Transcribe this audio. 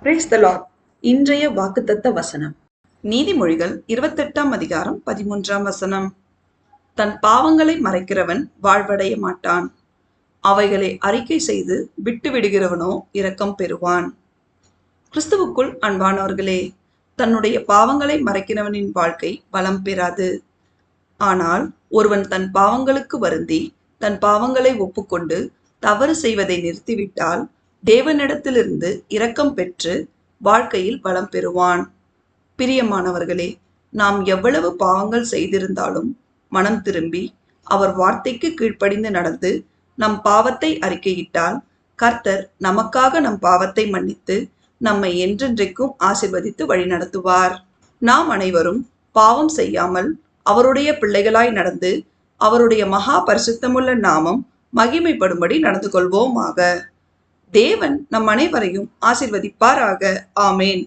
Praise the Lord. இன்றைய வாக்குத்தத்த வசனம் நீதிமொழிகள் 28ஆம் அதிகாரம் 13ஆம் வசனம். தன் பாவங்களை மறைக்கிறவன் வாழ்வடைய மாட்டான், அவைகளை அறிக்கை செய்து விட்டு விடுகிறவனோ இரக்கம் பெறுவான். கிறிஸ்துவுக்குள் அன்பானவர்களே, தன்னுடைய பாவங்களை மறைக்கிறவனின் வாழ்க்கை பலம் பெறாது. ஆனால் ஒருவன் தன் பாவங்களுக்கு வருந்தி தன் பாவங்களை ஒப்புக்கொண்டு தவறு செய்வதை நிறுத்திவிட்டால் தேவனிடத்திலிருந்து இரக்கம் பெற்று வாழ்க்கையில் பலம் பெறுவான். பிரியமானவர்களே, நாம் எவ்வளவு பாவங்கள் செய்திருந்தாலும் மனம் திரும்பி அவர் வார்த்தைக்கு கீழ்ப்படிந்து நடந்து நம் பாவத்தை அறிக்கையிட்டால் கர்த்தர் நமக்காக நம் பாவத்தை மன்னித்து நம்மை என்றென்றைக்கும் ஆசீர்வதித்து வழிநடத்துவார். நாம் அனைவரும் பாவம் செய்யாமல் அவருடைய பிள்ளைகளாய் நடந்து அவருடைய மகா பரிசுத்தமுள்ள நாமம் மகிமைப்படும்படி நடந்து கொள்வோமாக. தேவன் நம் அனைவரையும் ஆசீர்வதிப்பாராக. ஆமேன்.